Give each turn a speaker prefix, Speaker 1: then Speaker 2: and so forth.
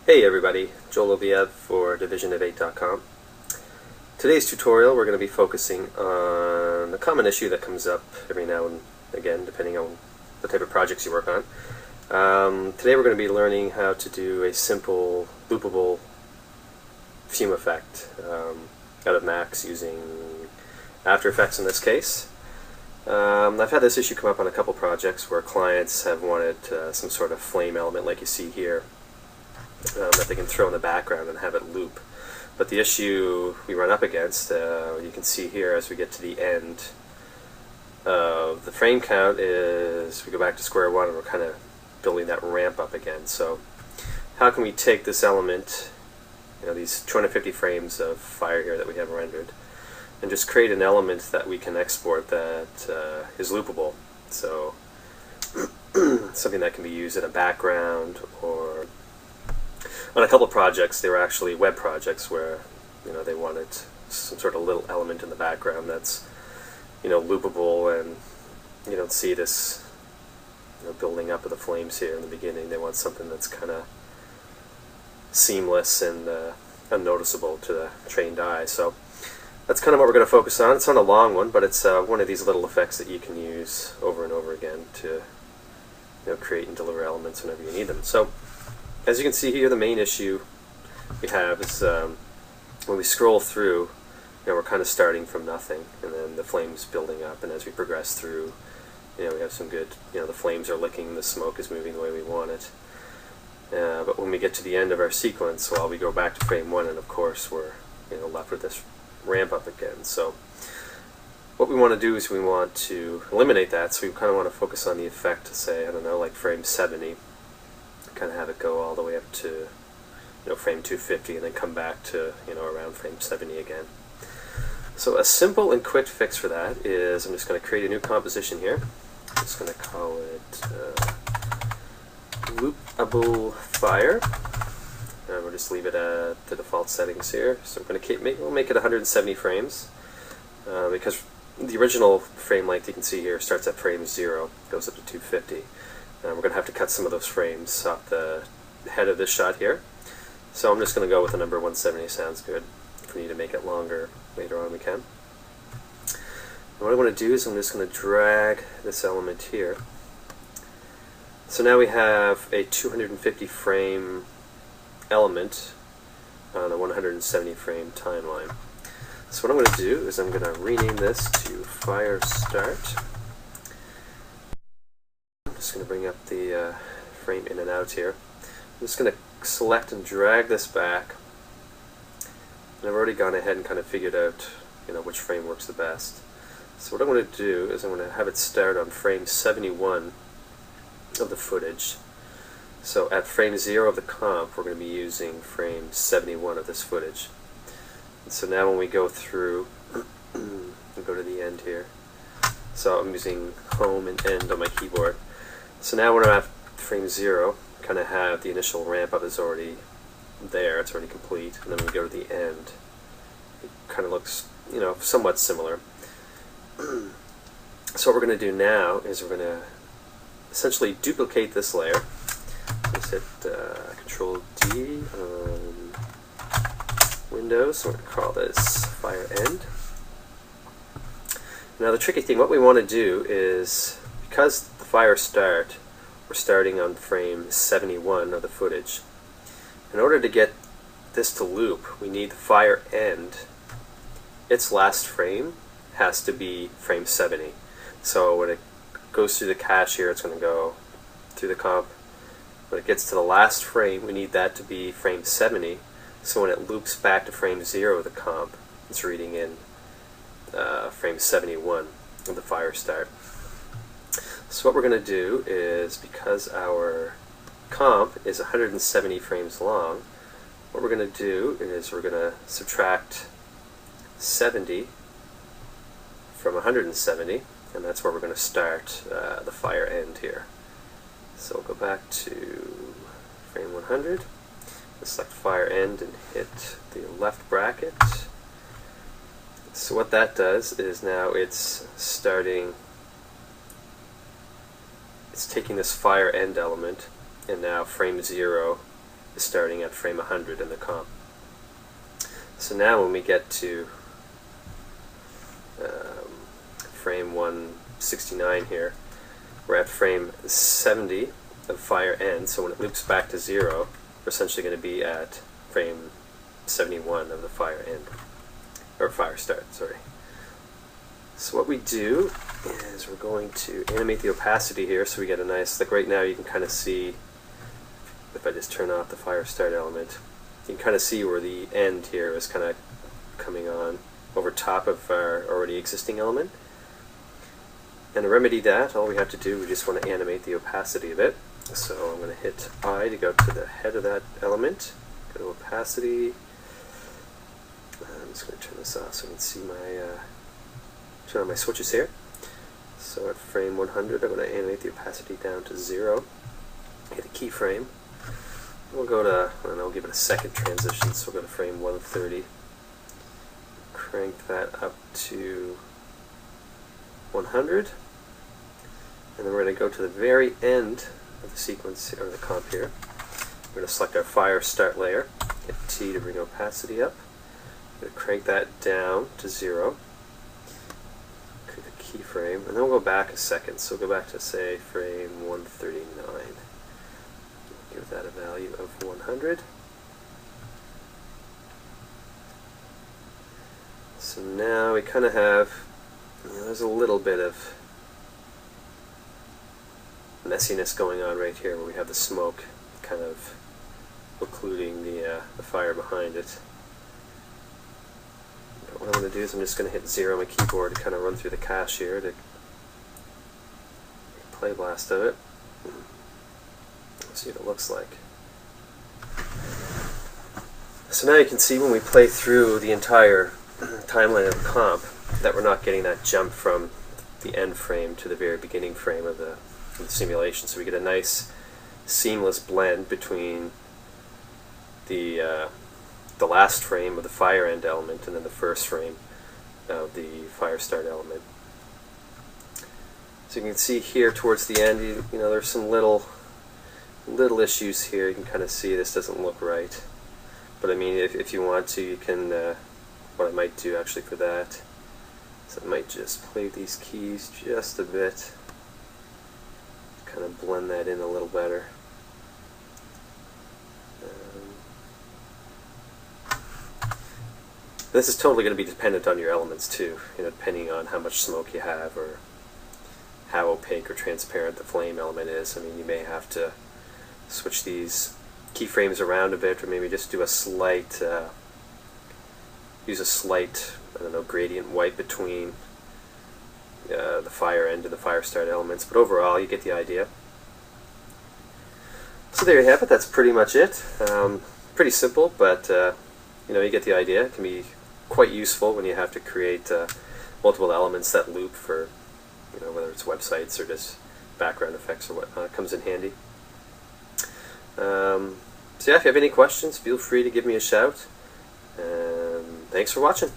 Speaker 1: Hey everybody, Joel Oviev for divisionof8.com. Today's tutorial we're going to be focusing on a common issue that comes up every now and again depending on the type of projects you work on. Today we're going to be learning how to do a simple loopable fume effect out of Max using After Effects in this case. I've had this issue come up on a couple projects where clients have wanted some sort of flame element like you see here. That they can throw in the background and have it loop. But the issue we run up against, you can see here as we get to the end of the frame count, is we go back to square one and we're kind of building that ramp up again. So how can we take this element, these 250 frames of fire here that we have rendered, and just create an element that we can export that is loopable? So something that can be used in a background, or on a couple of projects, they were actually web projects where they wanted some sort of little element in the background that's loopable, and you don't see this building up of the flames here in the beginning. They want something that's kind of seamless and unnoticeable to the trained eye. So that's kind of what we're going to focus on. It's not a long one, but it's one of these little effects that you can use over and over again to create and deliver elements whenever you need them. So as you can see here, the main issue we have is when we scroll through, we're kind of starting from nothing, and then the flames building up, and as we progress through, we have some good, the flames are licking, the smoke is moving the way we want it. But when we get to the end of our sequence, well, we go back to frame one, and of course we're left with this ramp up again. So what we want to do is we want to eliminate that, so we kind of want to focus on the effect to say, I don't know, like frame 70. Kind of have it go all the way up to frame 250 and then come back to around frame 70 again. So a simple and quick fix for that is I'm just going to create a new composition here. I'm just going to call it loopable fire, and we'll just leave it at the default settings here. So I'm going to we'll make it 170 frames because the original frame length you can see here starts at frame 0, goes up to 250. We're going to have to cut some of those frames off the head of this shot here. So I'm just going to go with the number 170, sounds good. If we need to make it longer later on, we can. And what I want to do is I'm just going to drag this element here. So now we have a 250 frame element on a 170 frame timeline. So what I'm going to do is I'm going to rename this to Fire Start. I'm just going to bring up the frame in and out here. I'm just going to select and drag this back. And I've already gone ahead and kind of figured out which frame works the best. So what I'm going to do is I'm going to have it start on frame 71 of the footage. So at frame 0 of the comp, we're going to be using frame 71 of this footage. And so now when we go through and go to the end here, so I'm using home and end on my keyboard. So now when I'm at frame 0, kind of have the initial ramp up is already there, it's already complete, and then when we go to the end, it kind of looks, somewhat similar. So what we're going to do now is we're going to essentially duplicate this layer. Just hit Control D on Windows, so we're going to call this Fire End. Now the tricky thing, what we want to do is, because the fire start, we're starting on frame 71 of the footage. In order to get this to loop, we need the fire end. Its last frame has to be frame 70. So when it goes through the cache here, it's going to go through the comp. When it gets to the last frame, we need that to be frame 70. So when it loops back to frame 0 of the comp, it's reading in frame 71 of the fire start. So what we're going to do is, because our comp is 170 frames long, what we're going to do is we're going to subtract 70 from 170, and that's where we're going to start the fire end here. So we'll go back to frame 100, select fire end and hit the left bracket. So what that does is now it's taking this fire end element, and now frame 0 is starting at frame 100 in the comp. So now when we get to frame 169 here, we're at frame 70 of fire end, so when it loops back to 0, we're essentially going to be at frame 71 of the fire end, or fire start, sorry. So what we do is we're going to animate the opacity here so we get a nice, like right now you can kind of see, if I just turn off the fire start element, you can kind of see where the end here is kind of coming on over top of our already existing element. And to remedy that, all we have to do, we just want to animate the opacity of it. So I'm going to hit I to go to the head of that element, go to opacity. I'm just going to turn this off so you can see my, turn on my switches here. So at frame 100, I'm going to animate the opacity down to 0. Hit a keyframe. We'll go to, I don't know, give it a second transition, so we'll go to frame 130. Crank that up to 100. And then we're going to go to the very end of the sequence, or the comp here. We're going to select our fire start layer, hit T to bring opacity up. We're going to crank that down to 0. Click the keyframe, and then we'll go back a second. So we'll go back to, say, frame 139. Give that a value of 100. So now we kind of have, there's a little bit of messiness going on right here where we have the smoke kind of occluding the fire behind it. But what I'm going to do is I'm just going to hit 0 on my keyboard to kind of run through the cache here to play blast of it. Let's see what it looks like. So now you can see when we play through the entire timeline of the comp that we're not getting that jump from the end frame to the very beginning frame of the simulation. So we get a nice seamless blend between the last frame of the fire end element and then the first frame of the fire start element. So you can see here towards the end, you know, there's some little issues here. You can kind of see this doesn't look right. But I mean, if you want to, you can, what I might do actually for that is I might just play with these keys just a bit, kind of blend that in a little better. This is totally going to be dependent on your elements too, you know, depending on how much smoke you have or how opaque or transparent the flame element is. I mean, you may have to switch these keyframes around a bit, or maybe just do a slight, use a slight, I don't know, gradient white between the fire end and the fire start elements. But overall, you get the idea. So there you have it. That's pretty much it. Pretty simple, but you know, you get the idea. It can be quite useful when you have to create multiple elements that loop for, you know, whether it's websites or just background effects or whatnot. It comes in handy. So yeah, if you have any questions, feel free to give me a shout. Thanks for watching.